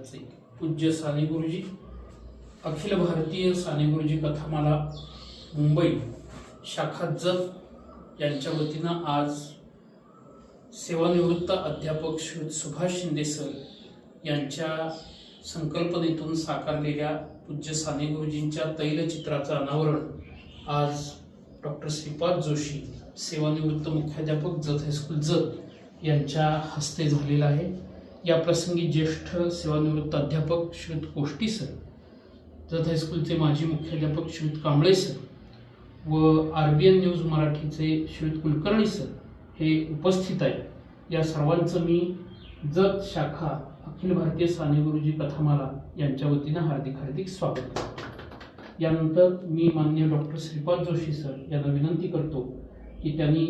महाराष्ट्राचे पूज्य साने गुरुजी, अखिल भारतीय साने गुरुजी कथामाला मुंबई शाखा जत यांच्या वतीनं आज सेवानिवृत्त अध्यापक श्री सुभाष शिंदे सर यांच्या संकल्पनेतून साकारलेल्या पूज्य साने गुरुजींच्या तैलचित्राचं अनावरण आज डॉक्टर श्रीपाद जोशी, सेवानिवृत्त मुख्याध्यापक जत हायस्कूल जत यांच्या हस्ते झालेला आहे। या प्रसंगी ज्येष्ठ सेवानिवृत्त अध्यापक श्रीयुत कोष्टी सर, जत हायस्कूलचे माजी मुख्याध्यापक श्रीयुत कांबळे सर व RBN न्यूज मराठीचे श्रीयुत कुलकर्णी सर हे उपस्थित आहेत। या सर्वांचं मी जत शाखा अखिल भारतीय साने गुरुजी कथामाला यांच्या वतीनं हार्दिक स्वागत करतो। यानंतर मी माननीय डॉक्टर श्रीपाद जोशी सर यांना विनंती करतो की त्यांनी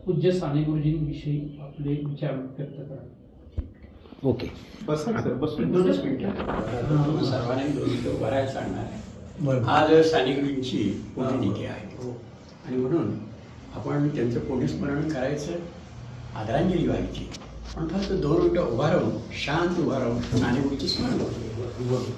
पूज्य साने गुरुजींविषयी आपले विचार व्यक्त करा। ओके, बसा सर, बसून 2 मिनिटं सर्वांनी दोन बऱ्याच सांगणार आहे। आज साने गुरुजींची पुण्यतिथी आहे आणि म्हणून आपण त्यांचं पुण्यस्मरण करायचं, आदरांजली व्हायची। पण फक्त 2 मिनिटं उभा राहून, शांत उभा राहून साने गुरुजींचं स्मरण करू।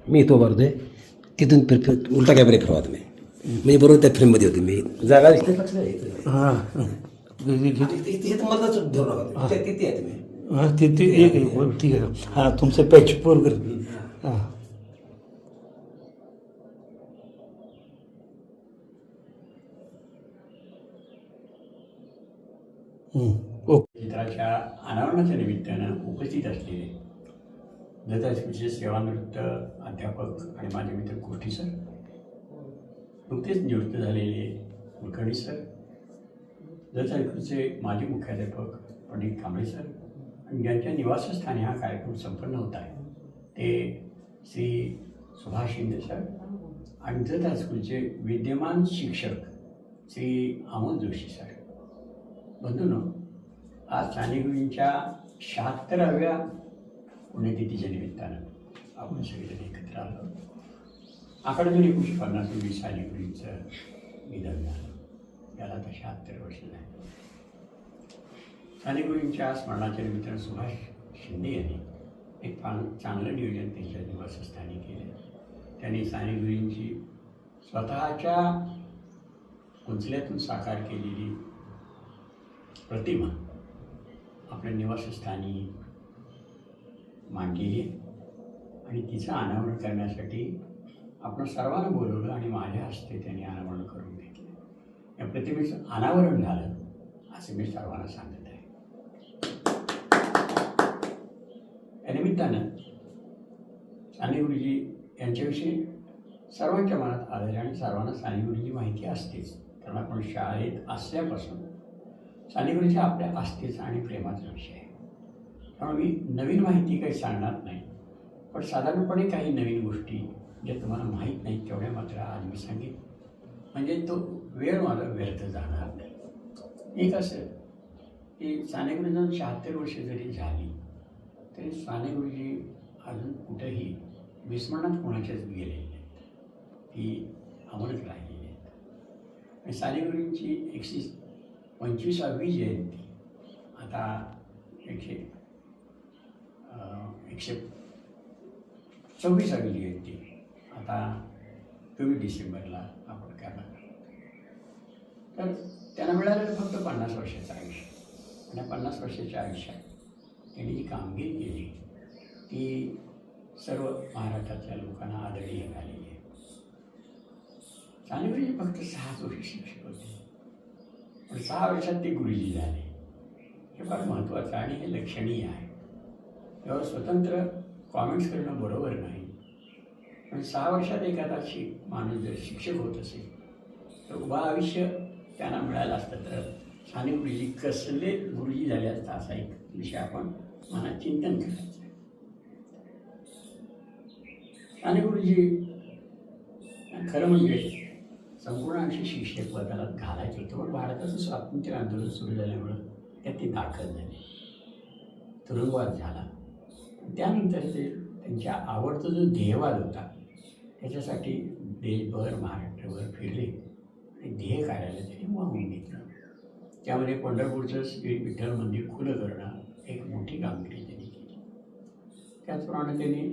मी तो भरतोय तिथून उलटा कॅमेरा फिरवा तुम्ही, म्हणजे बरोबर त्या फ्रेममध्ये होते मी। जागा दिसते लक्ष नाही हां तिथे मधलाच धरू नका, तिथे आहे तुम्ही। हां ते एक आहे, ठीक आहे। हां तुमचं पॅच पूर्ण कर। हां ओके। चित्राच्या अनावरणाच्या निमित्तानं उपस्थित असलेले जत हायस्कूलचे सेवानिवृत्त अध्यापक आणि माझे मित्र कोष्टी सर, नुकतेच निवृत्त झालेले कुलकर्णी सर, जत हायस्कूलचे माजी मुख्याध्यापक पंडित कांबळे सर आणि ज्यांच्या निवासस्थानी हा कार्यक्रम संपन्न होत आहे ते श्री सुभाष शिंदे सर आणि जत हायस्कूलचे विद्यमान शिक्षक श्री अमोल जोशी सर। बंधूंनो, आज साने गुरुजींच्या 76व्या पुण्यतिथीच्या निमित्तानं आपण सगळेजण एकत्र आलो। आकडे 1950 रोजी साने गुरुजींचं निधन झालं, याला आता 76 वर्ष झाली। साने गुरुजींच्या स्मरणाच्या निमित्तानं सुभाष शिंदे यांनी एक चांगलं नियोजन त्यांच्या निवासस्थानी केलं। त्यांनी साने गुरुजींची स्वतःच्या कुंचल्यातून साकार केलेली प्रतिमा आपल्या निवासस्थानी मांडलेली आणि तिचं अनावरण करण्यासाठी आपण सर्वांना बोलवलं आणि माझ्या हस्ते त्यांनी अनावरण करून घेतलं। या प्रतिमेचं अनावरण झालं असं मी सर्वांना सांगत आहे। या निमित्तानं साने गुरुजी यांच्याविषयी सर्वांच्या मनात आदर आणि सर्वांना साने गुरुजी माहिती असतेच, कारण आपण शाळेत असल्यापासून साने गुरुजी आपल्या आस्थेचा आणि प्रेमाचा विषय आहे। त्यामुळे मी नवीन माहिती काही सांगणार नाही, पण साधारणपणे काही नवीन गोष्टी ज्या तुम्हाला माहीत नाहीत तेवढ्या मात्र आज मी सांगेन, म्हणजे तो वेळ माझा व्यर्थ जाणार नाही। एक असं की साने गुरुजींना 76 वर्षे जरी झाली तरी साने गुरुजी अजून कुठेही विस्मरणात कोणाच्याच गेलेले नाहीत, ती अमरच राहिलेली आहेत। आणि साने गुरुजींची 125वी जयंती आता 126वी जयंती आता 24 डिसेंबरला आपण करणार। तर त्यांना मिळालेलं फक्त 50 वर्षाचं आयुष्य, आणि 50 वर्षाच्या आयुष्यात त्यांनी जी कामगिरी केली ती सर्व महाराष्ट्राच्या लोकांना आदरणीय झालेली आहे। साने गुरुजी फक्त 6 वर्ष शिक्षक होते, पण 6 वर्षात ते गुरुजी झाले, हे फार महत्त्वाचं आणि हे लक्षणीय आहे। तेव्हा स्वतंत्र कॉमेंट्स करणं बरोबर नाही, पण 6 वर्षात एखादा माणूस जर शिक्षक होत असेल तर उभं आयुष्य त्यांना मिळालं असतं तर साने गुरुजी कसले गुरुजी झाले असता, असा एक विषय आपण मनात चिंतन करायचं आहे। साने गुरुजी खरं म्हणजे संपूर्ण अंशी शिक्षक पदाला घालायचं होतं, पण भारताचं स्वातंत्र्य आंदोलन सुरू झाल्यामुळं त्यात ते दाखल झाले, तुरुंगवास झाला. त्यानंतर ते त्यांच्या आवडता जो ध्येयवाद होता त्याच्यासाठी देशभर महाराष्ट्रभर फिरले आणि ध्येय कार्याला त्यांनी वाहून घेतलं. त्यामध्ये पंढरपूरचं श्री विठ्ठल मंदिर खुलं करणं एक मोठी कामगिरी त्यांनी केली. त्याचप्रमाणे त्यांनी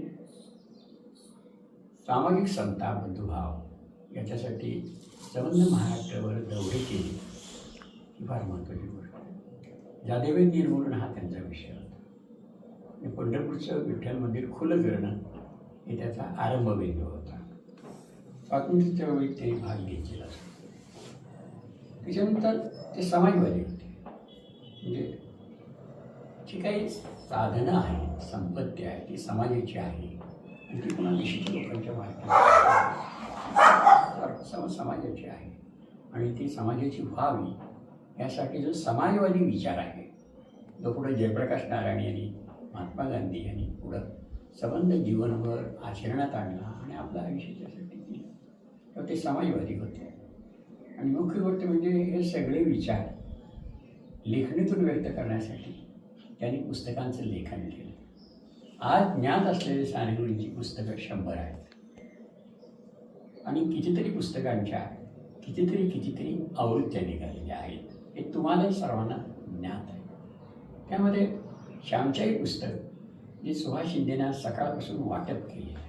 सामाजिक समता बंधुभाव याच्यासाठी संबंध महाराष्ट्रावर दौरे केले, ही फार महत्त्वाची गोष्ट आहे. जादेवे निर्मूलन हा त्यांचा विषय होता आणि पंढरपूरचं विठ्ठल मंदिर खुलं करणं हे त्याचा आरंभबिंदू होता. स्वातंत्र्य चळवळीत त्यांनी भाग घेतलेला असतो. त्याच्यानंतर ते समाजवादी होते. म्हणजे जी काही साधनं आहेत, संपत्ती आहे, ती समाजाची आहे आणि ती पुन्हा विशिष्ट लोकांच्या समाजाची आहे आणि ती समाजाची व्हावी यासाठी जो समाजवादी विचार आहे तो पुढे जयप्रकाश नारायण यांनी, महात्मा गांधी यांनी पुढं संबंध जीवनभर आचरणात आणला आणि आपलं आयुष्य त्यासाठी केलं. तेव्हा ते समाजवादी होते. आणि मुख्य गोष्ट म्हणजे हे सगळे विचार लेखणीतून व्यक्त करण्यासाठी त्यांनी पुस्तकांचं लेखन केलं. आज ज्ञात असलेले साने गुरुजींची पुस्तकं 100 आहेत आणि कितीतरी पुस्तकांच्या कितीतरी आवृत्त्या निघालेल्या आहेत. हे तुम्हालाही सर्वांना ज्ञात आहे. त्यामध्ये श्यामच्याई पुस्तक जे सुभाष शिंदेने सकाळपासून वाटप केले आहे.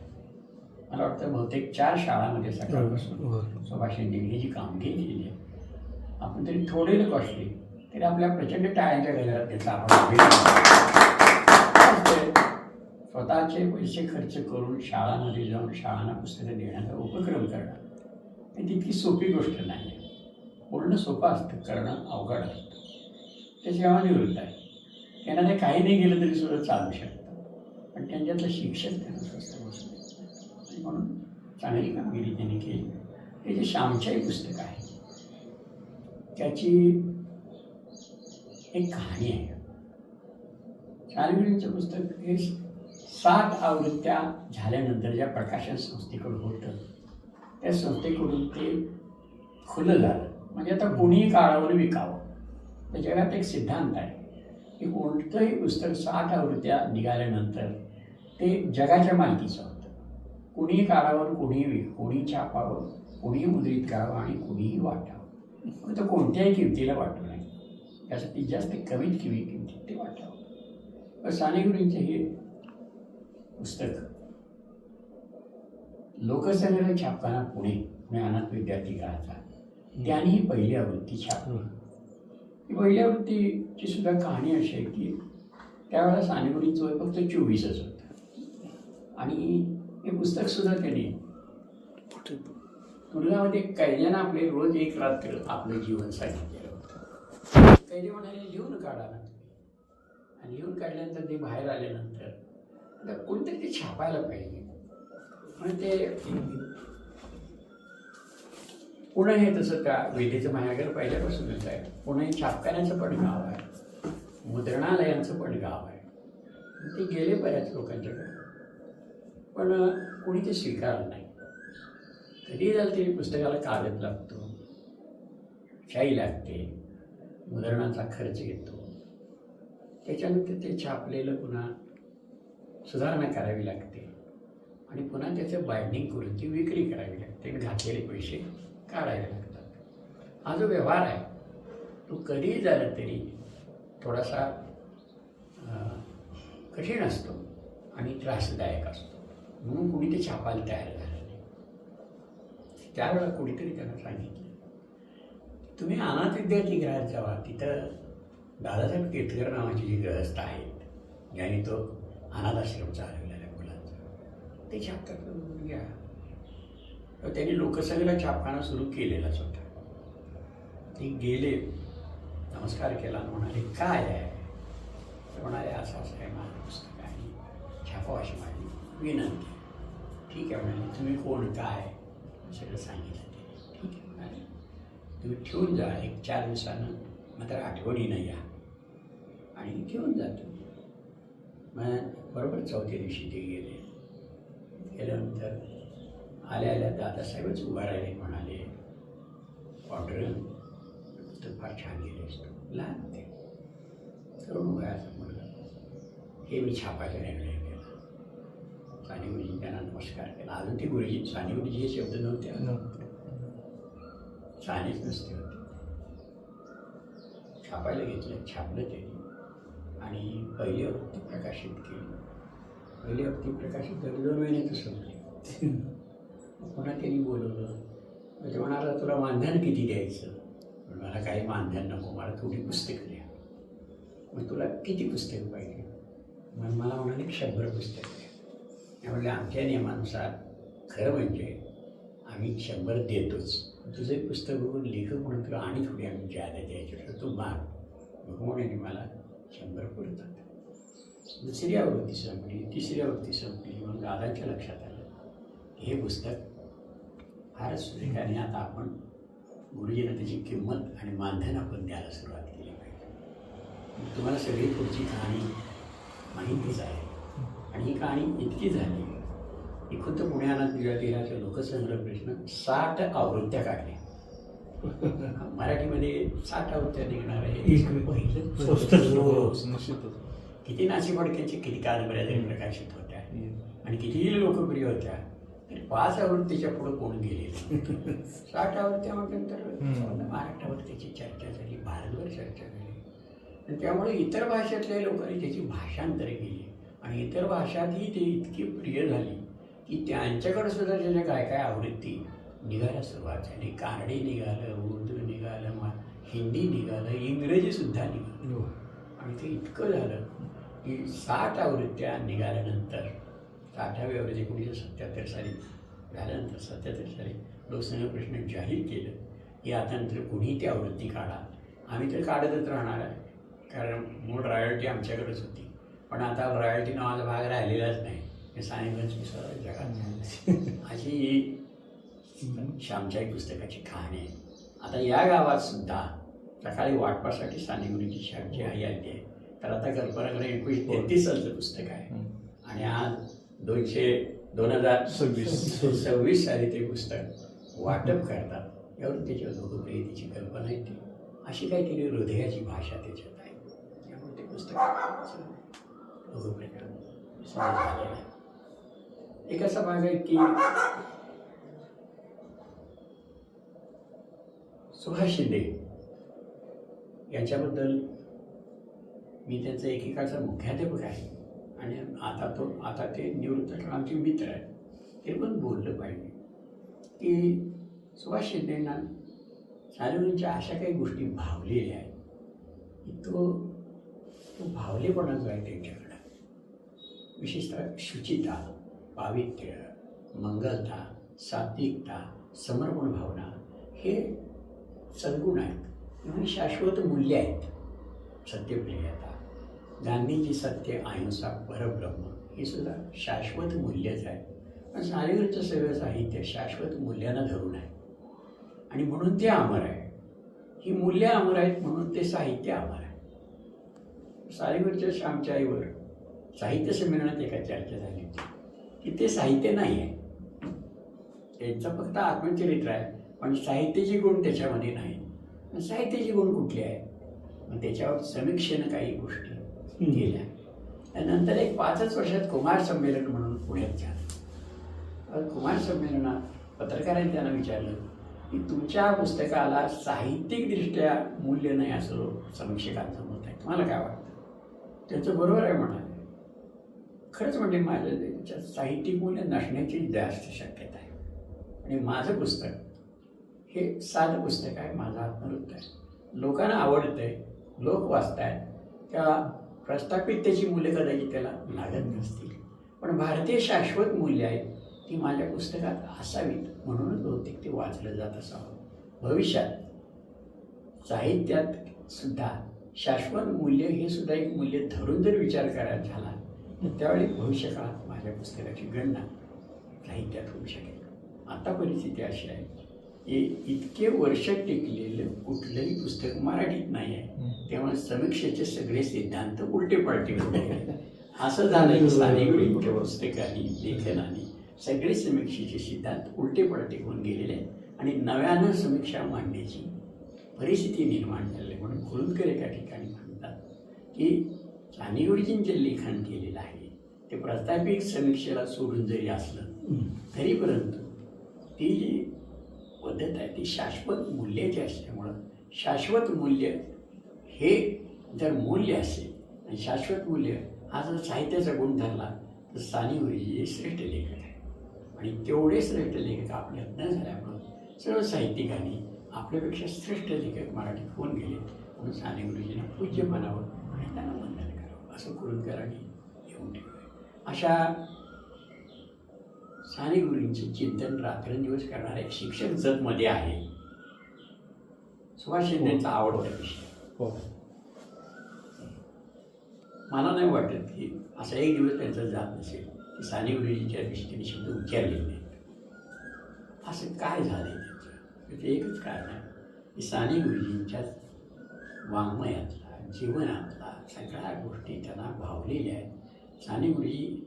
मला वाटतं बहुतेक 4 शाळांमध्ये सकाळपासून सुभाष शिंदेने ही जी कामगिरी केली आहे, आपण तरी थोडे लोक असले तरी आपल्या प्रचंड टाळ्यांच्या गजरात त्याचा आपण स्वतःचे पैसे खर्च करून शाळांमध्ये जाऊन शाळांना पुस्तकं देण्याचा उपक्रम करणं ही तितकी सोपी गोष्ट नाही आहे. पूर्ण सोपं असतं, करणं अवघड असतं. ते सेवानिवृत्त आहे. त्यांना ते काही नाही गेलं तरी सुद्धा चालू शकतं, पण त्यांच्यातलं शिक्षक त्यांना स्वस्त बसलं आणि म्हणून चांगली कामगिरी त्यांनी केली. हे जे श्यामच्याई पुस्तक आहे त्याची एक कहाणी आहे. साने पुस्तक हे 7 आवृत्त्या झाल्यानंतर ज्या प्रकाशन संस्थेकडून होतं त्या संस्थेकडून ते खुलं झालं. म्हणजे आता कोणीही काळावर विकावं. तर जगात एक सिद्धांत आहे की कोणतंही पुस्तक 7 आवृत्त्या निघाल्यानंतर ते जगाच्या मालकीचं होतं. कोणीही काळावर कोणीही छापावं, कोणीही मुद्रित करावं आणि कोणीही वाटावं. फक्त कोणत्याही किमतीला वाटू नये, यासाठी जास्त कमीत कमी किमतीत ते वाटावं. साने गुरुजींचे हे पुस्तक लोकसंग्रह छापताना पुणे अनाथ विद्यार्थीगृहाचा त्यांनी ही पहिली आवृत्ती छापली. ही पहिली आवृत्तीची सुद्धा कहाणी अशी आहे की त्यावेळेला साने गुरुजींचं वय फक्त 24च होतं आणि हे पुस्तकसुद्धा त्यांनी तुरुंगामध्ये कैद्यांना आपले रोज एक रात्र आपलं जीवन सांगितलेलं होतं. कैदी म्हणाले लिहून काढा ना तुम्ही, आणि लिहून काढल्यानंतर ते बाहेर आल्यानंतर आता कोणतरी ते छापायला पाहिजे. म्हणून ते पुणे हे तसं का वेदेचं मायागर पहिल्यापासूनच आहे. पुणे छापखान्याचं पण गाव आहे, मुद्रणालयांचं पण गाव आहे. ते गेले बऱ्याच लोकांच्याकडे, पण कोणी ते स्वीकारलं नाही. कधी झालं तरी पुस्तकाला कागद लागतो, शाई लागते, मुद्रणाचा खर्च येतो. त्याच्यानंतर ते छापलेलं पुन्हा सुधारणा करावी लागते आणि पुन्हा त्याचं बाइंडिंग करून ती विक्री करावी लागते, घातलेले पैसे काढावे लागतात. हा जो व्यवहार आहे तो कधीही झाला तरी थोडासा कठीण असतो आणि त्रासदायक असतो. म्हणून कुणी ते छापायला तयार झालं नाही. त्यावेळेला कुणीतरी त्यांना सांगितलं तुम्ही अनाथ विद्यार्थीगृहात जावा, तिथं दादासाहेब केतकर नावाचे जे गृहस्थ आहेत ज्यांनी तो अनाथ आश्रम चालवलेला मुलांचा, ते छापतात घ्या. तर त्यांनी लोकसंग्रह छापखाना सुरू केलेलाच होता. ते गेले, नमस्कार केला, म्हणाले काय आहे, तर म्हणाले असं असं आहे माझं पुस्तक आहे, छापावं अशी माझी विनंती. ठीक आहे म्हणाले, तुम्ही कोण काय सगळं सांगितलं. ते ठीक आहे म्हणाले, तुम्ही ठेवून जा, एक 4 दिवसानं मात्र आठवणीनं या आणि घेऊन जा तुम्ही. मग बरोबर 4थ्या दिवशी ते गेले. गेल्यानंतर आल्या दादासाहेबच उभा राहिले, म्हणाले पांढरं तर फार छान गेले असतो. लहान होते, तरुण वयाचा मुलगा. हे मी छापायचा निर्णय केला. साने गुरुजी त्यांना नमस्कार केला. अजून ते गुरुजी साने गुरुजी हे शब्द नव्हते, सानेच नसते होते. छापायला घेतलं, छापलं त्यांनी आणि पहिली आवृत्ती प्रकाशित केली. पहिली आवृत्ती प्रकाशित झाली, 2 महिन्यात संपली. पुन्हा त्यांनी बोलवलं. म्हणजे म्हणाला तुला मानधन किती द्यायचं? पण मला काही मानधन नको, मला थोडी पुस्तकं द्या. मग तुला किती पुस्तकं पाहिजे? मग मला म्हणाले 100 पुस्तकं द्या. मी म्हटलं आमच्या नियमानुसार खरं म्हणजे आम्ही 100 देतोच. तुझे पुस्तक बघून लेखक म्हणून तुला आणि थोडी आम्ही ज्यादा द्यायची तर तू माग. मग म्हणून मला 100 पुरतात. दुसरी आवृत्ती संपली, तिसरी आवृत्ती संपली. मग दादांच्या लक्षात आलं हे पुस्तक फारच सुरेख आणि आता आपण गुरुजींना त्याची किंमत आणि मानधन आपण द्यायला सुरुवात केली पाहिजे. तुम्हाला सगळी पुढची कहाणी माहितीच आहे आणि ही कहाणी इतकी झाली की खुद्द पुण्याला दिराच्या लोकसंग्रह प्रश्न 60 आवृत्त्या काढल्या. मराठीमध्ये 60 आवृत्त्या निघणार आहे. निश्चितच. किती नाची फडक्यांची किती कादंबऱ्या जरी प्रकाशित होत्या आणि कितीही लोकप्रिय होत्या तरी 5 आवृत्तीच्या पुढे कोण गेले. 60 आवृत्त्या म्हटल्यानंतर महाराष्ट्रावर त्याची चर्चा झाली, भारतभर चर्चा झाली. आणि त्यामुळे इतर भाषेतल्या लोकांनी त्याची भाषांतरे केली आणि इतर भाषातही ते इतकी प्रिय झाली की त्यांच्याकडे सुद्धा त्याच्या काय आवृत्ती निघायला सुरुवात झाली. कानडी निघालं, उर्दू निघालं, हिंदी निघालं, इंग्रजीसुद्धा निघालं. आणि ते इतकं झालं की 60 आवृत्त्या निघाल्यानंतर 60व्या आवृत्ती 1977 साली झाल्यानंतर 77 साली लोकसंग्रह प्रश्न जाहीर केलं की आता नंतर कुणीही ती आवृत्ती काढा. आम्ही तर काढतच राहणार आहे कारण मूळ रॉयल्टी आमच्याकडेच होती. पण आता रॉयल्टी नावाचा भाग राहिलेलाच नाही. हे सानेगंज सर्व जगात अशी श्यामच्याई पुस्तकाची कहाणी आहे. आता या गावात सुद्धा सकाळी वाटपासाठी साने गुरुजी श्यामची आई आली आहे. तर आता कल्पना करा 1933 सालचं पुस्तक आहे आणि आज 2026 साली ते पुस्तक वाटप करतात. यावरून त्याच्यावर लोकप्रियतेची कल्पना येते. अशी काहीतरी हृदयाची भाषा त्याच्यात आहे. त्यामुळे ते पुस्तक लोकप्रिय झालेलं आहे. एक असा भाग आहे की सुभाष शिंदे यांच्याबद्दल मी त्यांचा एकेकाळचा मुख्याध्यापक आहे आणि आता ते निवृत्त आमचे मित्र आहेत. ते पण बोललं पाहिजे की सुभाष शिंदेंना सानेगुरूंच्या अशा काही गोष्टी भावलेल्या आहेत की तो भावलेपणा जो आहे त्यांच्याकडं विशेषतः शुचिता, पावित्र्य, मंगलता, सात्विकता, समर्पण भावना हे सद्गुण आहेत आणि शाश्वत मूल्य आहेत. सत्यप्रियता, गांधीजी सत्य, अहिंसा, परब्रह्म हे सुद्धा शाश्वत मूल्यच आहे. पण सानेगुरूंचं सगळं साहित्य शाश्वत मूल्यांना धरून आहे आणि म्हणून ते अमर आहे. ही मूल्य अमर आहेत म्हणून ते साहित्य अमर आहे. सानेगुरूंच्या श्यामच्या आईवर साहित्य संमेलनात एका चर्चा झाली होती की ते साहित्य नाही आहे, त्यांचं फक्त आत्मचरित्र आहे पण साहित्याचे गुण त्याच्यामध्ये नाही. साहित्याचे गुण कुठले आहेत? मग त्याच्यावर समीक्षेनं काही गोष्टी केल्या. त्यानंतर एक 5च वर्षात कुमार संमेलन म्हणून पुण्यात झालं. कुमार संमेलनात पत्रकारांनी त्यांना विचारलं की तुमच्या पुस्तकाला साहित्यिकदृष्ट्या मूल्य नाही असं समीक्षकांचं मत आहे, तुम्हाला काय वाटतं? त्यांचं बरोबर आहे म्हणाले. खरंच म्हणजे माझ्या त्याच्यात साहित्यिक मूल्य नसण्याची जास्त शक्यता आहे. आणि माझं पुस्तक हे साधं पुस्तक आहे, माझं आत्मवृत्त आहे, लोकांना आवडतं आहे, लोक वाचत आहेत. त्या प्रस्थापित त्याची मूल्य कदाचित त्याला लागत नसतील पण भारतीय शाश्वत मूल्य आहेत ती माझ्या पुस्तकात असावीत म्हणूनच बहुतेक ते वाचलं जात असावं. भविष्यात साहित्यात सुद्धा शाश्वत मूल्य हे सुद्धा एक मूल्य धरून जर विचार करायचा झाला तर त्यावेळी भविष्यकाळात माझ्या पुस्तकाची गणना साहित्यात होऊ शकेल. आता परिस्थिती अशी आहे की इतके वर्ष टिकलेलं कुठलंही पुस्तक मराठीत नाही आहे. त्यामुळे समीक्षेचे सगळे सिद्धांत उलटे पलटे होते. असं झालं की सानेगुरूंच्या पुस्तकांनी लेखनाने सगळे समीक्षेचे सिद्धांत उलटे पलटे होऊन गेलेले आहेत आणि नव्यानं समीक्षा मांडण्याची परिस्थिती निर्माण झाली. म्हणून कुरुंदकर एका ठिकाणी म्हणतात की साने गुरुजींचे लेखन केलेलं आहे ते प्रास्ताविक समीक्षेला सोडून जरी असलं तरी परंतु ती जी पद्धत आहे ती शाश्वत मूल्याची असल्यामुळं शाश्वत मूल्य हे जर मूल्य असेल आणि शाश्वत मूल्य हा जर साहित्याचा गुण धरला तर साने गुरुजी हे श्रेष्ठ लेखक आहे. आणि तेवढे श्रेष्ठ लेखक आपल्यात न झाल्यामुळं सर्व साहित्यिकांनी आपल्यापेक्षा श्रेष्ठ लेखक मराठीत होऊन गेले म्हणून साने गुरुजींना पूज्य मानावं आणि त्यांना वंदन करावं असं कुरुंदकरांनी येऊन ठेवलं. अशा साने गुरुजींचे चिंतन रात्रंदिवस करणारे एक शिक्षक जतमध्ये आहे. सुभाष शिंदेचा आवडता विषय. हो. मला नाही वाटत की असा एक दिवस त्यांचा जात नसेल की साने गुरुजींच्या दृष्टीने शब्द उच्चारले नाहीत. असं काय झालंय त्याचं एकच कारण आहे की साने गुरुजींच्या वाङ्मयातला जीवनातला सगळ्या गोष्टी त्यांना भावलेल्या आहेत. साने गुरुजी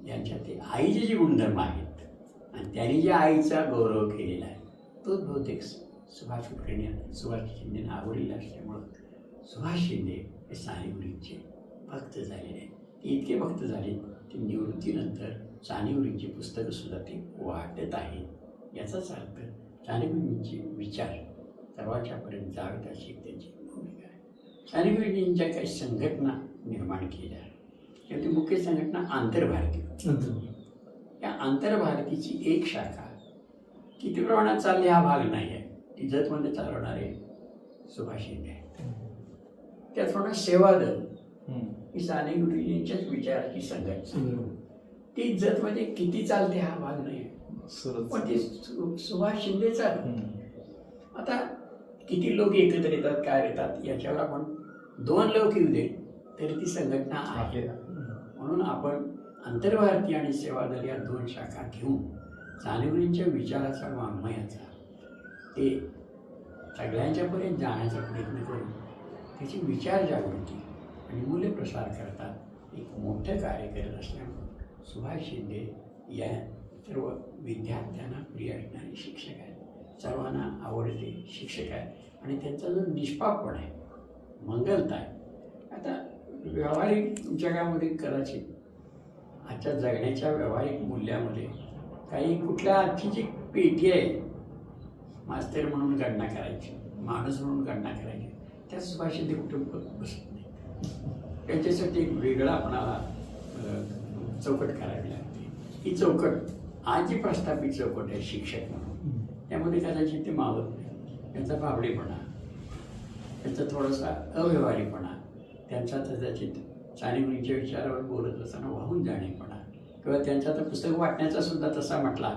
यांच्या ते आईचे जे गुणधर्म आहेत आणि त्यांनी जे आईचा गौरव केलेला आहे तोच बहुतेक सुभाष शिंदेंना आवडलेला असल्यामुळं सुभाष शिंदे हे साने गुरुजींचे भक्त झालेले आहेत. ते इतके भक्त झाले की निवृत्तीनंतर साने गुरुजींची पुस्तकंसुद्धा ते वाटत आहेत. याचाच अर्थ साने गुरुजींचे विचार सर्वांच्यापर्यंत जावेत अशी त्यांची भूमिका आहे. साने गुरुजींच्या काही संघटना निर्माण केल्या किंवा ती मुख्य संघटना आंतरभारती होती. या आंतरभारतीची एक शाखा किती प्रमाणात चालली हा भाग नाही आहे. ती जतमध्ये चालवणारे सुभाष शिंदे आहेत. त्याचप्रमाणे सेवादल ही साने गुरुजींच्याच विचाराची संघटना. ती जतमध्ये किती चालते हा भाग नाही आहे पण ती सुभाष शिंदेचा. आता किती लोक एकत्र येतात काय येतात याच्यावर आपण 2 लोक येऊ दे तरी ती संघटना आहे. म्हणून आपण आंतरभारती आणि सेवादल या 2 शाखा घेऊन साने गुरुजींच्या विचाराचा वाङ्मयाचा ते सगळ्यांच्यापर्यंत जाण्याचा प्रयत्न करून त्याची विचार जागृती आणि मूल्य प्रसार करतात एक मोठं कार्य करत असल्यामुळे सुभाष शिंदे या सर्व विद्यार्थ्यांना प्रिय असणारे शिक्षक आहेत. सर्वांना आवडते शिक्षक आहेत आणि त्यांचा जो निष्पापण आहे मंगलता आहे. आता व्यावहारिक जगामध्ये कदाचित आजच्या जगण्याच्या व्यावहारिक मूल्यामध्ये काही कुठल्या आजची जी पेटी आहे मास्तर म्हणून गणना करायची माणूस म्हणून गणना करायची त्या सुभाष शिंदे कुठे बसत नाही. त्यांच्यासाठी एक वेगळा आपणाला चौकट करावी लागते. ही चौकट आज जी प्रस्थापित चौकट आहे शिक्षक म्हणून त्यामध्ये कदाचित ते मावत नाही. त्यांचा भाबडेपणा त्यांचा थोडासा अव्यवहारीपणा त्यांचा कदाचित साने गुरुजींच्या विचारावर बोलत असताना वाहून जाणेपणा किंवा त्यांचा तर पुस्तक वाटण्याचा सुद्धा तसा म्हटला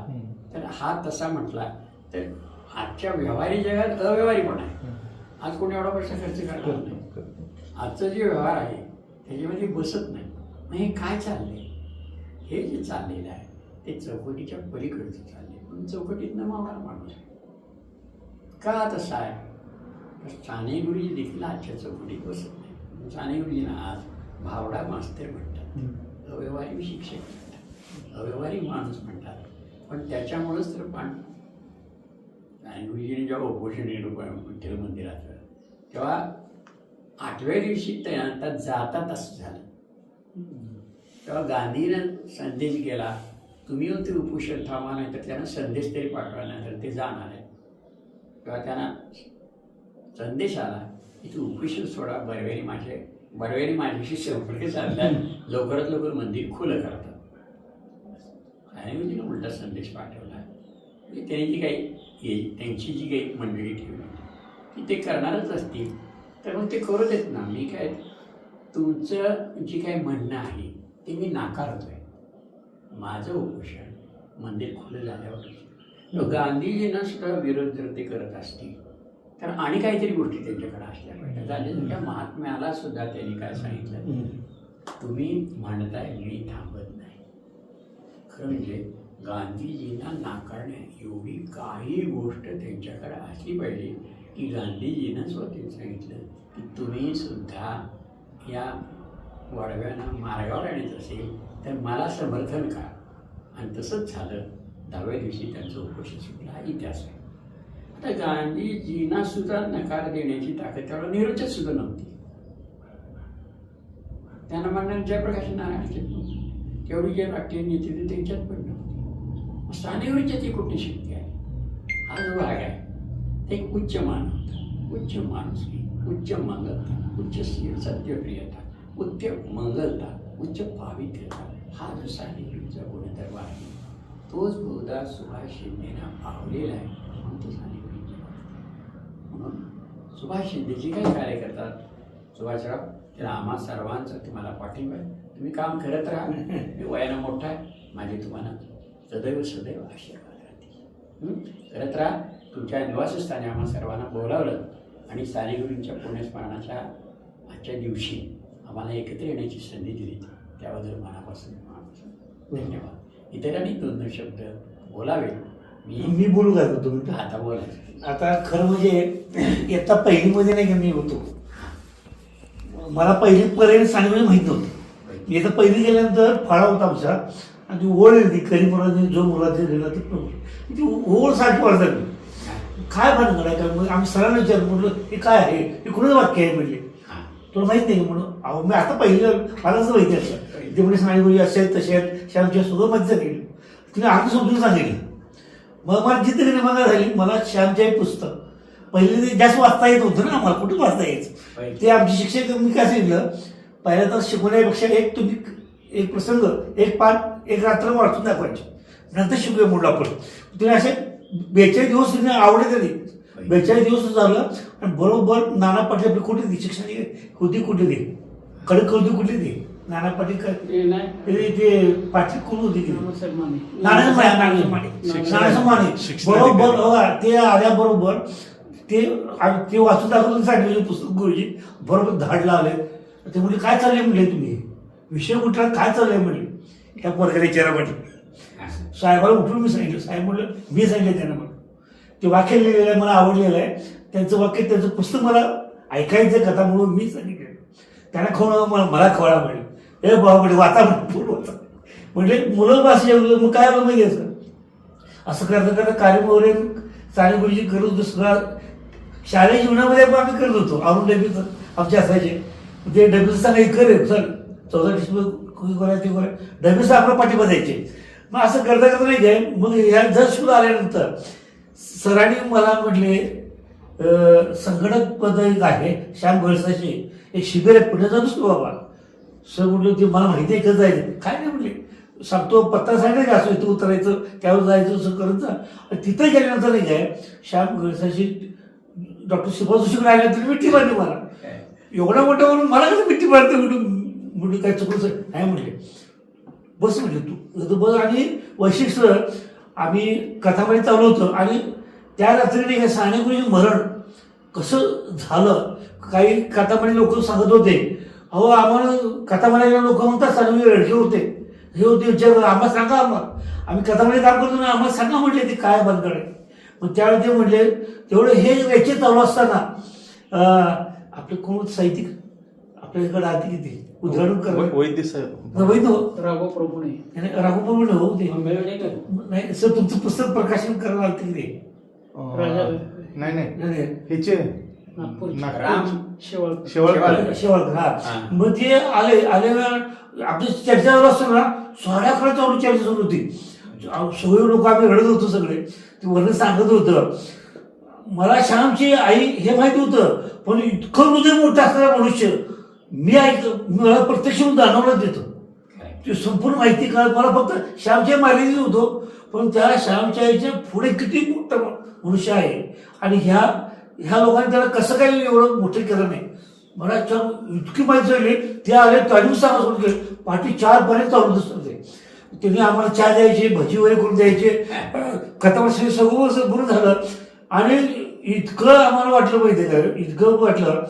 तर हा तसा म्हटला तर आजच्या व्यावहारिक जगात अव्यवहारीपणा आहे. आज कोणी एवढा पैसा खर्च करणार नाही. आजचं जे व्यवहार आहे त्याच्यामध्ये बसत नाही. मग हे काय चाललंय हे जे चाललेलं आहे ते चौकटीच्या पलीकडचं चाललंय. पण चौकटीतनं मावणार माणूस का तसा आहे तर साने गुरुजी देखील आजच्या चौकटीत बसत नाही. साने गुरुजींना आज भावडा मास्तर म्हणतात, अव्यवहारी शिक्षक म्हणतात, अव्यवहारी माणूस म्हणतात. पण त्याच्यामुळंच तर साने गुरुजींनी जेव्हा उपोषण विठ्ठल मंदिराचं तेव्हा 8व्या दिवशी त्यांना जातात असं झालं. तेव्हा गांधीनं संदेश गेला तुम्ही येऊन ते उपोषण थांबा नाही तर त्यांना संदेश तरी पाठवा नाही तर ते जाणार आहे. तेव्हा त्यांना संदेश आला की तू उपोषण सोडा बरवेने माझ्याशी संपर्क साधला लवकरात लवकर मंदिर खुलं करतात. आणि मी तिला उलटा संदेश पाठवला म्हणजे त्यांनी जी काही त्यांची जी काही मंडळी ठेवली ती ते करणारच असतील तर मग ते करू देत ना. मी काय तुमचं जी काही म्हणणं आहे ते मी नाकारतोय. माझं उपोषण मंदिर खुलं झाल्यावर गांधीजींना सुद्धा विरोध जर ते करत असतील तर आणि काहीतरी गोष्टी त्यांच्याकडे असल्या पाहिजे. गांधीजींच्या महात्म्याला सुद्धा त्यांनी काय सांगितलं तुम्ही म्हणताय मी थांबत नाही. खरं म्हणजे गांधीजींना नाकारण्या एवढी काही गोष्ट त्यांच्याकडे असली पाहिजे की गांधीजींना स्वतः सांगितलं की तुम्ही सुद्धा या वाडव्यांना मार्गावर आणायचं असेल तर मला समर्थन करा. आणि तसंच झालं. 10व्या दिवशी त्यांचं उपोषण सुटलं. हा इतिहास आहे. आता गांधीजींना सुद्धा नकार देण्याची ताकद त्यावेळेला नेहरूच्यात सुद्धा नव्हती. त्यांना म्हणणार जयप्रकाश नारायणचे तेवढी जे राष्ट्रीय नेते होते त्यांच्यात पण नव्हती. सानेगुरूंच्यात ही कुठली शक्ती आहे? हा जो भाग आहे ते एक उच्च मान होता, उच्च माणुसकी, उच्च मंगलता, उच्च सत्यप्रियता, उच्च मंगलता, उच्च पावित्र्यता, हा जो सानेगुरूंचा गुणधर्म आहे तोच बहुधा सुभाष शिंदेना पावलेला आहे. म्हणून तो सानेगुरूंच्या म्हणून सुभाष शिंदेची काही कार्य करतात सुभाषराव, त्याला आम्हा सर्वांचा तुम्हाला पाठिंबा आहे. तुम्ही काम करत राहा. मी वयानं मोठा आहे, माझे तुम्हाला सदैव सदैव आशीर्वाद राहतील. करत राहा. तुमच्या निवासस्थानी आम्हा सर्वांना बोलावलं आणि सानेगुरूंच्या पुण्यस्मरणाच्या आजच्या दिवशी आम्हाला एकत्र येण्याची संधी दिली त्याबद्दल मनापासून धन्यवाद. इतरांनी 2 शब्द बोलावे. मी बोलू का तुम्ही? आता बोलायचं. आता खरं म्हणजे इयत्ता पहिलीमध्ये नाही का मी होतो, मला पहिलीपर्यंत सानेगुरू माहीत नव्हतं. मी इथं पहिली गेल्यानंतर फाळा होता आमचा आणि ती ओळ येते करीपुराने जो मुलाचे गेला ती ओळ 60 वर्षाची काय भानगड आहे का? मग आम्ही सरांना विचारलं, म्हटलं हे काय आहे, हे कुणाचं वाक्य आहे म्हणले. तुला माहीत नाही म्हणून अहो मी आता पहिलं मलाच माहिती असतं ते म्हणजे सानेगुरू असे आहेत तसे आहेत श्यामच्या सगळं मज्जा केली. तिने आधी समजून सांगितलं. मग मला जिथे निर्माण झाली मला श्यामचे पुस्तक पहिले ते जास्त वाचता येत होतं ना, मला कुठं वाचता यायचं. ते आमचे शिक्षक मी काय सांगितलं, पहिल्या तर शिकवण्यापेक्षा एक तुम्ही एक प्रसंग एक पाठ एक रात्र वाचून दाखवायचे नंतर शिकूया म्हणून आपण. तुम्ही असे 42 दिवस तुम्ही आवडे तरी 42 दिवस झालं आणि बरोबर नाना पाटील आपली कुठे ती शिक्षण होती कुठे ती कडक होती कुठली ती नाना पाटील ते पाटील कोण होती की नानाचं माने बरोबर ते आल्याबरोबर ते वाचून दाखवून सांगितलं पुस्तक गुरुजी बरोबर धाड लावले. ते म्हणजे काय चाललंय म्हणले तुम्ही विषय कुठला काय चाललंय म्हणले ह्या पोरगाच्या चेहऱ्यापाठी. साहेबाला उठून मी सांगितलं. साहेब म्हणलं मी सांगितलं त्यांना म्हणलं ते वाक्य लिहिलेलं आहे मला आवडलेलं आहे त्यांचं वाक्य त्यांचं पुस्तक मला ऐकायचं कथा म्हणून मी सांगितलं. त्यांना खवणं मला खवळा म्हणलं हे बाबा म्हणजे वाचा पूर्ण होता म्हणजे मुलं भाषा मग काय माहिती असं असं करता करता कार्यक्रम वगैरे सानेगुरूजी करत होतो. सगळं शालेय जीवनामध्ये पण आम्ही करत होतो. अरुण डबीचं आमचे असायचे ते डबीचं सांगायचं करे सर 14 डिसेंबर ते करा डबीचं आपल्या पाठिंबा द्यायचे. मग असं करता करता नाही काय मग ह्या जर सुरू आल्यानंतर सरांनी मला म्हटले संघटक पद एक आहे श्याम गळसाचे एक शिबिर आहे पुढे जातोच तू बाबा. सर म्हटलं ते मला माहिती आहे कसं जायचं काय नाही म्हटले सांगतो पत्ता सांगितलं का असं इथं उतरायचं त्यावर जायचं असं करत जा. तिथं गेल्यानंतर नाही काय श्याम गळसाची डॉक्टर शिवाजी जोशीकडे आल्यानंतर मिठी मारली मला. एवढा मोठा म्हणून मला कसं मिठी मारते म्हणून काय चुकलं नाही म्हटले बस म्हटले तू बस. आणि वैशिष्ट्य आम्ही कथामध्ये चालू होतं आणि त्या रात्रीने हे सानेगुरूजी मरण कसं झालं काही कथामध्ये लोक सांगत होते. अहो आम्हाला कथामध्ये लोक म्हणतात सानेगुरूजी रडके होते हे होते विचार आम्हाला सांगा आम्ही कथामध्ये काम करतो ना आम्हाला सांगा म्हटले ते काय बंदकडे. मग त्यावेळी ते म्हटले तेवढं हे याचे चालू असताना आपले कोण साहित्यिक आपल्या इकडे आधी किती उद्घाटन करा वैद्य साहेब राघव प्रभुणे हो ते नाही सर तुमचं पुस्तक प्रकाशन करायला आलं ते नाही ह्याचे राम शेवळकर हा. मग ते आले आपली चर्चा चालू असतो ना 11:30 चालू चर्चा सुरू होती. सगळे लोक आम्ही रडत होतो सगळे ते वर्ण सांगत होतं. मला श्यामची आई हे माहिती होतं पण इतकं हृदय मोठं असणारा मनुष्य मला प्रत्यक्ष जाणवलं देतो ती संपूर्ण माहिती कळत. मला फक्त श्यामच्या मार्गाने होतो पण त्या श्यामच्या आईच्या पुढे किती मोठं मनुष्य आहे आणि ह्या लोकांनी त्याला कसं काही एवढं मोठं केलं नाही. मला इतकी माहिती झाली ते आले तालीम सांगा सोडून गेले पाठी 4 पर्यंत चालू असतात ते. त्यांनी आम्हाला चहा द्यायचे भजी वगैरे करून द्यायचे कथामध्ये सगळं बरं झालं आणि इतकं आम्हाला वाटलं माहिती आहे का इतकं वाटलं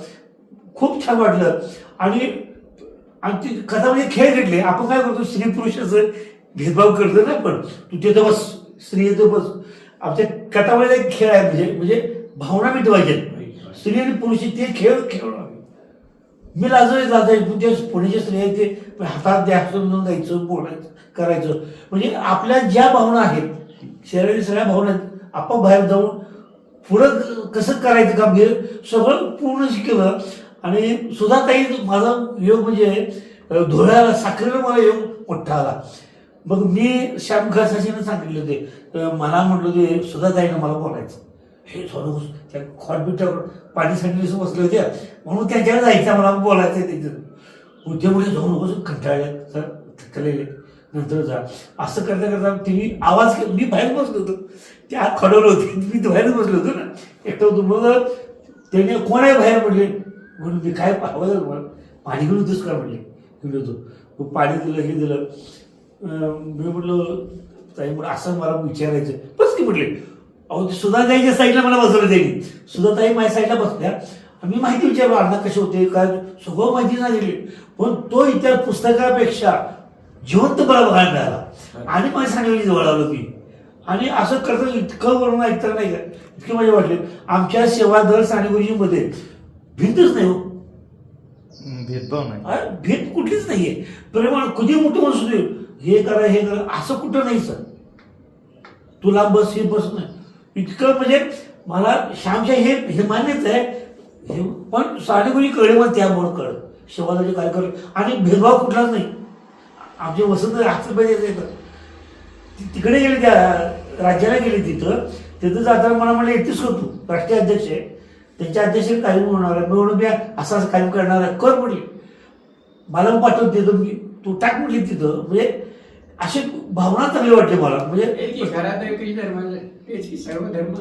खूप छान वाटलं. आणि ती कथामध्ये खेळ घेतले आपण काय करतो स्त्री पुरुषाचं भेदभाव करतो ना पण तू तिथं बस स्त्री येतो बस. आमच्या कथामध्ये एक खेळ आहे म्हणजे भावना मिटवायचे स्त्री आणि पुरुष ते खेळ खेळणार. मी लाजायचं ते पुण्याच्या स्त्री आहेत ते हातात द्यायचं द्यायचं बोलायचं करायचं म्हणजे आपल्या ज्या भावना आहेत शरीराच्या सगळ्या भावना आहेत आपण बाहेर जाऊन पुढं कसं करायचं काम हे सगळं पूर्ण केलं. आणि सुधाताई माझा योग म्हणजे धुळ्याला साखरेला मला योग मोठा आला. मग मी श्याम खळसाशीनं सांगितले होते, मला म्हटलं होते सुधाताईनं मला बोलायचं. हे थोडं त्या खॉटबीटावर पाणी सांगितलं बसले होते म्हणून त्यांच्याकडे जायचं मला बोलायचं आहे त्याच्यात. उद्यामुळे जाऊन बसून कंटाळले सर थकलेले नंतर जा असं करता करता तिने आवाज मी बाहेर बसलो होतो. त्या आत खडवलं होते मी बाहेरच बसलो होतो ना एकटं होतो. मग त्याने कोण आहे बाहेर म्हटले म्हणून मी काय आवाज पाणी घेऊन होतोच का म्हटले गेलो होतो. मग पाणी दिलं हे दिलं. मी म्हटलं ताई म्हटलं असं मला विचारायचं बस की म्हटले. अहो सुधाताईच्या साईडला मला बसवलं त्यांनी. सुधाताई माझ्या साईडला बसल्या. मी माहिती विचारलो अण्णा कसे होते काय सगळं माहिती नाही दिली. पण तो इतिहास पुस्तकापेक्षा जिवंत मला बघायला मिळाला आणि माझ्या सांगली जवळ आलो ती. आणि असं करता इतकं वरून ऐकता नाही का इतके माझे वाटले. आमच्या सेवादल सानेगुरुजीमध्ये भिंतच नाही हो. भेदभाव नाही, भेद कुठलीच नाहीये. प्रेमाण कधी मोठं माणूस दे हे करा हे करा असं कुठं नाही सर. तुला बस हे बस नाही इतकं म्हणजे मला श्यामच्या हे मान्यच आहे. हे पण सानेगुरुजी कळले मला त्यामुळे कळलं सेवादलचे काय कळलं. आणि भेदभाव कुठलाच नाही. आमचे वसंत पाहिजे तिकडे गेले त्या राज्याला गेले तिथं जाताना मला म्हणलं येतेच का तू राष्ट्रीय अध्यक्ष आहे त्यांच्या अध्यक्षाने कार्यक्रम होणार आहे. मी म्हणून मी असा कार्यक्रम करणार आहे कर म्हटले. मला पाठवून देतो मी तू टाक म्हटली तिथं. म्हणजे अशी भावना चांगली वाटली मला. म्हणजे घरात धर्म सर्व धर्म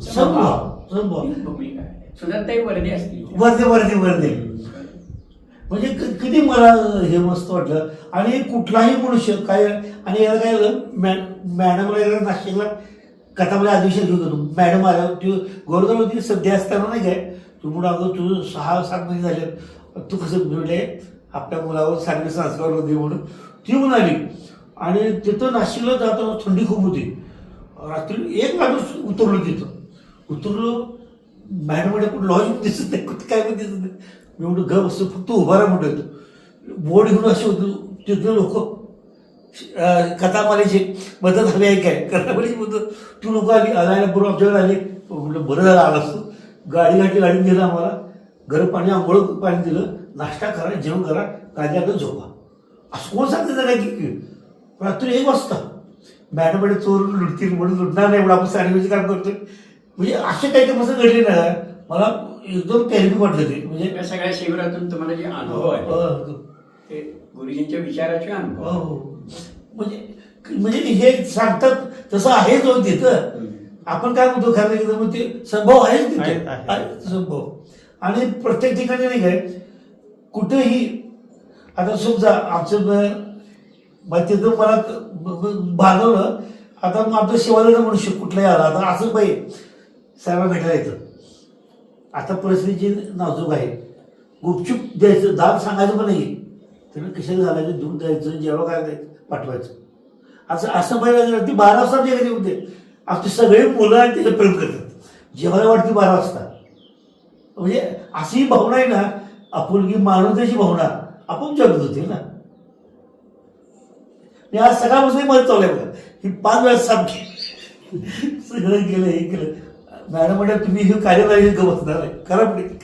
समभाव भूमिका सुधाताई वर्दे असतील वर्दे म्हणजे किती मला हे मस्त वाटलं. आणि कुठलाही मनुष्य काय आणि याला काय झालं मॅडमला याला नाशिकला कथामध्ये अधिवेशन घेऊन होतो. मॅडम आल्या ती गौरव होती सध्या असताना नाही काय तू म्हणून अगं तुझं 6-7 महिने झाले तू कसं मिळले आपल्या मुलावर सारखे संस्कार होते म्हणून ती म्हणून आली. आणि तिथं नाशिकला जाताना थंडी खूप होती. रात्री 1 माणूस उतरलो तिथं उतरलो. मॅडम म्हणजे कुठं लॉज दिसत नाही कुठं काय पण दिसत नाही. मी म्हणतो ग बसतो फक्त उभा राहा म्हणतो बोर्ड घेऊन असे होतो. तिथले लोक कथा मारायचे मदत हवी आहे काय कथामारीची मदत तू लोक आली आणायला बरोबर आमच्याकडे आले. म्हटलं बरं झालं आलं असतो. गाडी दिलं आम्हाला गरम पाणी आंघोळ पाणी दिलं नाश्ता करा जेवण करा गाडीला झोपा असं कोण सांगते काय की रात्री 1 वाजता मॅडम म्हणजे चोर लुटतील म्हणून लुटणार नाही म्हणून आपण साडीमध्ये काम करतोय. म्हणजे असे काही प्रसंग घडले ना मला एकदम टेरिफिक वाटलं ते. म्हणजे या सगळ्या शिबिरातून तुम्हाला जे अनुभव आहे ते गुरुजींच्या विचाराचे अनुभव म्हणजे हे सांगतात तसं आहेच हो तिथं. आपण काय म्हणतो खरं मग ते संभव आहेच तिथे संभव. आणि प्रत्येक ठिकाणी नाही काय कुठेही आता समजा आमचं तिथं मला बांधवलं. आता मग आपलं शिवाजीचा मनुष्य कुठलाही आला आता असं पाहिजे साहेबा भेटायला येतं. आता परिस्थितीची नाजूक आहे. गुपचूप द्यायचं दाब सांगायचं पण नाही. त्याला कशाला घालायचं दूध द्यायचं जेव्हा काय द्यायचं पाठवायचं असं पाहिजे. ती 12 वाजता जे घरी होते आमचे सगळे मुलं आणि त्याला प्रेम करतात जेवायला वाटते 12 वाजता. म्हणजे अशी भावना आहे ना आपुलकी मानवतेची भावना आपोआप जगत होती ना. मी आज सकाळपासून मदत चालू आहे बघा ही 5 वेळा साफ सगळं केलं हे केलं. मॅडम म्हणतात तुम्ही हे कार्यवाही बसणार आहे करा पुढे.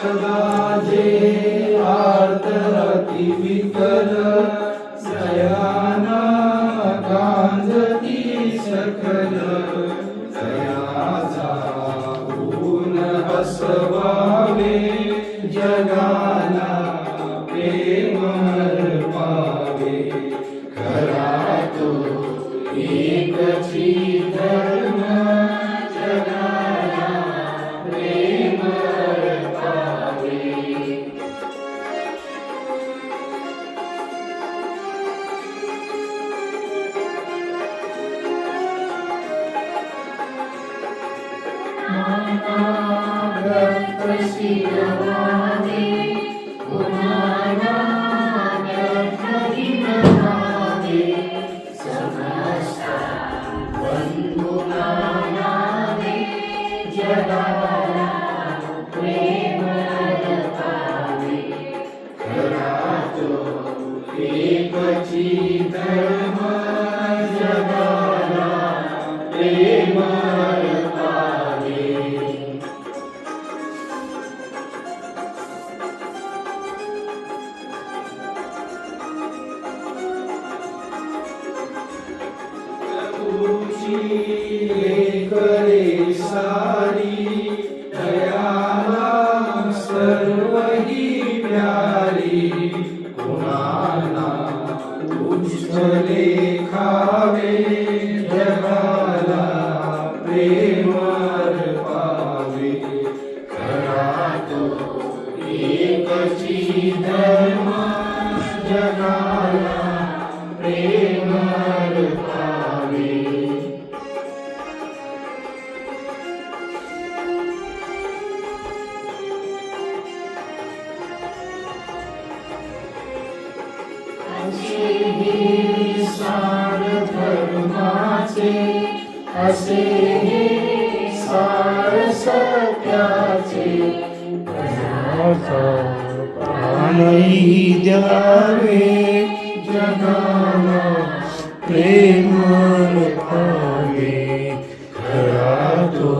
सदा जे आर्तरती विकल सयाना कांजती सकल तया जाऊन हसवावे जगाला प्रेम अर्पावे खरा तो एकची धर्म जगाला प्रेम अर्पावे. एकची धर्म जगाला प्रेम अर्पावे. प्रभूची लेकरे सारी दयाला सर्वही प्यारी कुणाला उज्ज्वले खावे जगाला प्रेम अर्पावे खरा तो एकची धर्म जगाला प्रेम अर्पावे. सार धर्माचे असे हे सार सत्याचे प्राणही द्यावे जगाला प्रेम अर्पावे खरा तो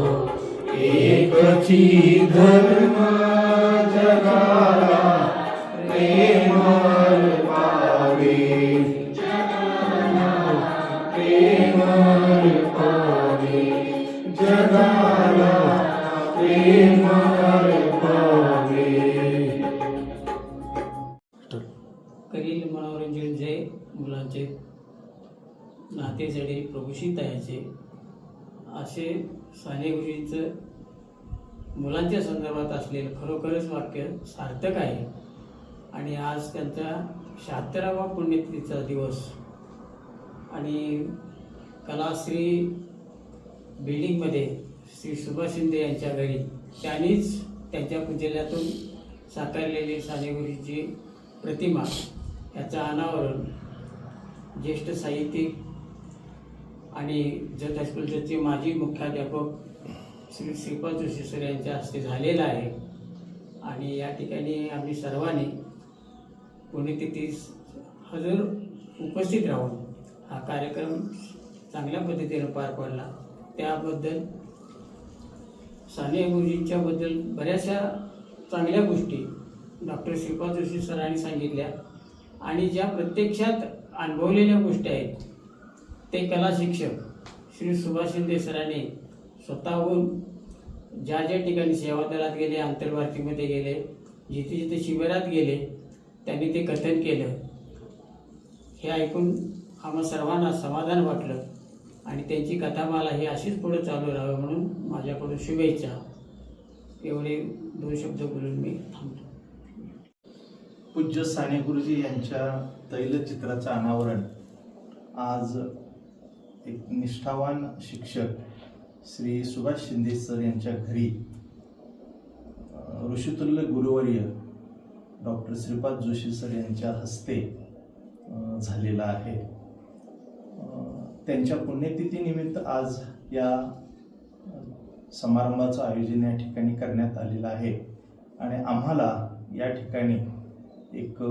एकची धर्म जगाला प्रेम अर्पावे प्रेम अर्पावे जगाला प्रेम अर्पावे. करील मनोरंजन जे मुलांचे नातेजडे प्रभूशी तयाचे असे साने गुरुजींचं मुलांच्या संदर्भात असलेलं खरोखरच वाक्य सार्थक आहे. आणि आज त्यांचा 76वा पुण्यतिथीचा दिवस आणि कलाश्री बिल्डिंगमध्ये श्री सुभाष शिंदे यांच्या घरी त्यांनीच त्यांच्या कुंजल्यातून साकारलेली साने गुरुजींची प्रतिमा याचं अनावरण ज्येष्ठ साहित्यिक आणि जत हायस्कूलचे माजी मुख्याध्यापक श्री श्रीपाद जोशी सर यांच्या हस्ते झालेला आहे. आणि या ठिकाणी आम्ही सर्वांनी पुण्यतिथीस हजर उपस्थित राहून हा कार्यक्रम चांगल्या पद्धतीने पार पडला. त्याबद्दल साने गुरुजींच्याबद्दल बऱ्याचशा चांगल्या गोष्टी डॉक्टर श्रीपाद जोशी सरांनी सांगितल्या आणि ज्या प्रत्यक्षात अनुभवलेल्या गोष्टी आहेत ते कला शिक्षक श्री सुभाष शिंदे सरांनी स्वतःहून ज्या ज्या ठिकाणी सेवा दलात गेले, आंतरभारतीमध्ये गेले, जिथे जिथे शिबिरात गेले त्यांनी ते कथन केलं. हे ऐकून आम्हा सर्वांना समाधान वाटलं आणि त्यांची कथामाला ही अशीच पुढे चालू राहावी म्हणून माझ्याकडून शुभेच्छा. एवढे 2 शब्द बोलून मी थांबतो. पूज्य साने गुरुजी यांच्या तैलचित्राचं अनावरण आज एक निष्ठावान शिक्षक श्री सुभाष शिंदे सर यांच्या घरी ऋषितुल्य गुरुवर्य डॉक्टर श्रीपाद जोशी सर यांच्या हस्ते झालेला आहे. त्यांच्या पुण्यतिथीनिमित्त आज या समारंभाचं आयोजन या ठिकाणी करण्यात आलेलं आहे आणि आम्हाला या ठिकाणी एक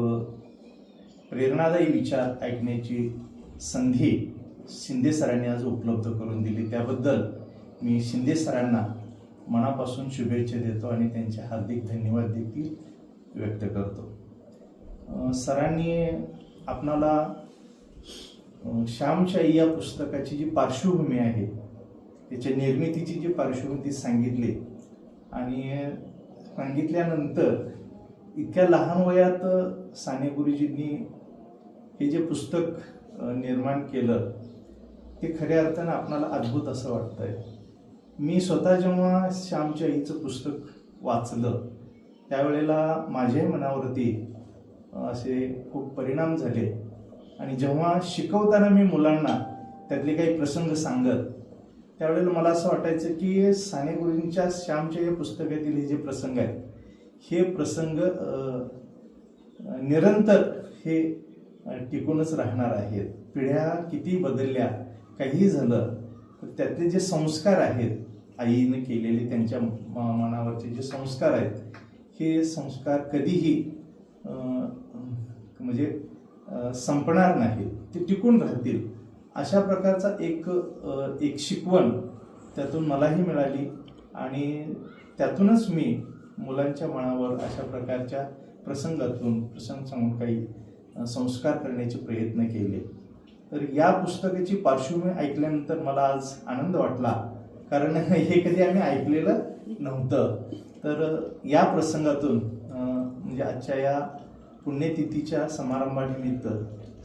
प्रेरणादायी विचार ऐकण्याची संधी शिंदे सरांनी आज उपलब्ध करून दिली. त्याबद्दल मी शिंदे सरांना मनापासून शुभेच्छा देतो आणि त्यांचे हार्दिक धन्यवाद देखील व्यक्त करतो. सरांनी आपणाला श्यामची आई या पुस्तकाची जी पार्श्वभूमी आहे, त्याच्या निर्मितीची जी पार्श्वभूमी सांगितली आणि सांगितल्यानंतर इतक्या लहान वयात साने गुरुजींनी हे जे पुस्तक निर्माण केलं ते खऱ्या अर्थानं आपणाला अद्भुत असं वाटतंय. मी स्वतः जेव्हा श्यामच्या आईचं पुस्तक वाचलं त्यावेळेला माझ्याही मनावरती असे खूप परिणाम झाले आणि जेव्हा शिकवताना मी मुलांना त्यातले काही प्रसंग सांगत त्यावेळेला मला असं वाटायचं की साने गुरुजींच्या श्यामच्या या पुस्तकातील हे जे प्रसंग आहेत हे प्रसंग निरंतर हे टिकूनच राहणार आहेत. पिढ्या किती बदलल्या काहीही झालं तर त्यातले जे संस्कार आहेत आईने केलेले त्यांच्या मनावरचे जे संस्कार आहेत हे संस्कार कधीही म्हणजे संपणार नाहीत, ते टिकून राहतील. अशा प्रकारचा एक शिकवण त्यातून मलाही मिळाली आणि त्यातूनच मी मुलांच्या मनावर अशा प्रकारच्या प्रसंग सांगून काही संस्कार करण्याचे प्रयत्न केले. तर या पुस्तकाची पार्श्वभूमी ऐकल्यानंतर मला आज आनंद वाटला, कारण हे कधी आम्ही ऐकलेलं नव्हतं. तर या प्रसंगातून म्हणजे आजच्या या पुण्यतिथीच्या समारंभानिमित्त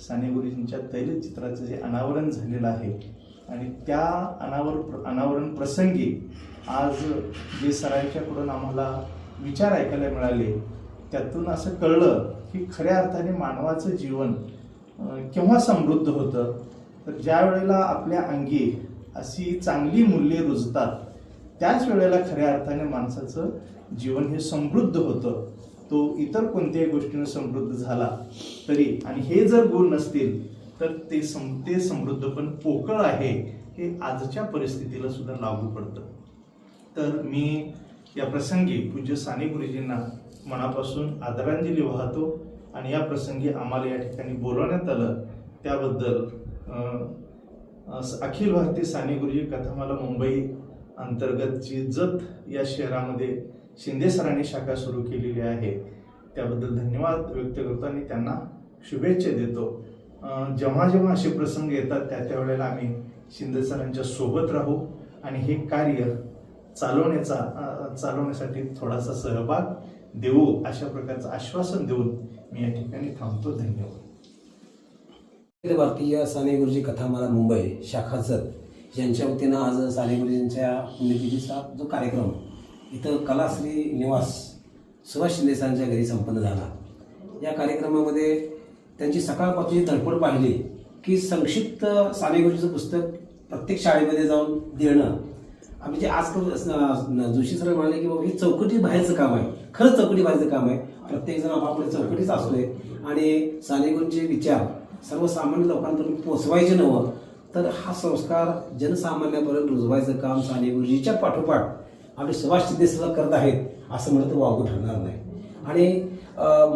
साने गुरुजींच्या तैलचित्राचं जे अनावरण झालेलं आहे आणि त्या अनावरण प्रसंगी आज जे सरांच्याकडून आम्हाला विचार ऐकायला मिळाले त्यातून असं कळलं की खऱ्या अर्थाने मानवाचं जीवन केव्हा समृद्ध होतं तर ज्या वेळेला आपल्या अंगी अशी चांगली मूल्ये रुजतात त्याच वेळेला खऱ्या अर्थाने माणसाचं जीवन हे समृद्ध होतं. तो इतर कोणत्याही गोष्टीने समृद्ध झाला तरी आणि हे जर गुण नसतील तर ते समृद्ध पण पोकळ आहे हे आजच्या परिस्थितीला सुद्धा लागू पडतं. तर मी या प्रसंगी पूज्य साने गुरुजींना मनापासून आदरांजली वाहतो आणि या प्रसंगी आम्हाला या ठिकाणी बोलवण्यात आलं त्याबद्दल अखिल भारतीय साने गुरुजी कथामाला मुंबई अंतर्गतची जत या शहरामध्ये शिंदे सरांनी शाखा सुरू केलेली आहे त्याबद्दल धन्यवाद व्यक्त करतो आणि त्यांना शुभेच्छा देतो. जेव्हा जेव्हा असे प्रसंग येतात त्या वेळेला आम्ही शिंदे सरांच्या सोबत राहू आणि हे कार्य चालवण्यासाठी थोडासा सहभाग देऊ अशा प्रकारचं आश्वासन देऊन मी या ठिकाणी थांबतो. धन्यवाद. अखिल भारतीय साने गुरुजी कथामाला मुंबई शाखा जत यांच्या वतीनं आज साने गुरुजींच्या पुण्यतिथीचा जो कार्यक्रम इथं कलाश्री निवास सुभाष शिंदे सरांच्या घरी संपन्न झाला. या कार्यक्रमामध्ये त्यांची सकाळपासूनची धडपड पाहिली की संक्षिप्त साने गुरुजीचं पुस्तक प्रत्येक शाळेमध्ये जाऊन देणं आम्ही जे आज जोशी सर म्हणाले की बाबा हे चौकटी बाहेरचं काम आहे. खरंच चौकटी बाहेरचं काम आहे. प्रत्येकजण आपापल्या चौकटीच असतोय आणि साने गुरुजींचे विचार सर्वसामान्य लोकांपर्यंत पोचवायचे नव्हतं तर हा संस्कार जनसामान्यापर्यंत रुजवायचं काम साने गुरुजीच्या पाठोपाठ आपले सुभाष शिंदे सर करत आहेत असं म्हणलं तर वावगं ठरणार नाही. आणि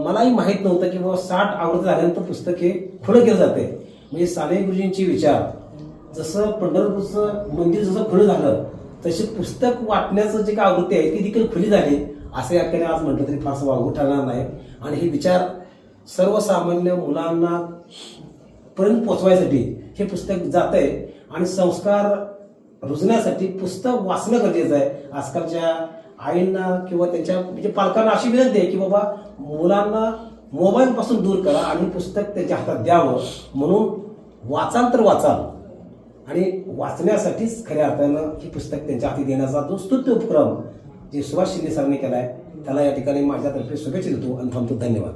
मलाही माहीत नव्हतं की बाबा 60 आवृत्ती झाल्यानंतर पुस्तक हे खुलं केलं जाते. म्हणजे साने गुरुजींचे विचार जसं पंढरपूरचं मंदिर जसं खुलं झालं तसे पुस्तक वाटण्याचं जे काय आवृत्ती आहे ती देखील खुली झाली असं याकडे आज म्हटलं तरी फारसं वावगं ठरणार नाही. आणि हे विचार सर्वसामान्य मुलांना पर्यंत पोचवायसाठी हे पुस्तक जात आहे आणि संस्कार रुजण्यासाठी पुस्तक वाचणं गरजेचं आहे. आजकालच्या आईंना किंवा त्यांच्या म्हणजे पालकांना अशी विनंती आहे की बाबा मुलांना मोबाईलपासून दूर करा आणि पुस्तक त्यांच्या हातात द्यावं. म्हणून वाचाल तर वाचाल आणि वाचण्यासाठीच खऱ्या अर्थानं ही पुस्तक त्यांच्या हाती देण्याचा जो स्तुत्य उपक्रम जे सुभाष शिंदे सरांनी केला आहे त्याला या ठिकाणी माझ्यातर्फे शुभेच्छा देतो आणि थांबतो. धन्यवाद.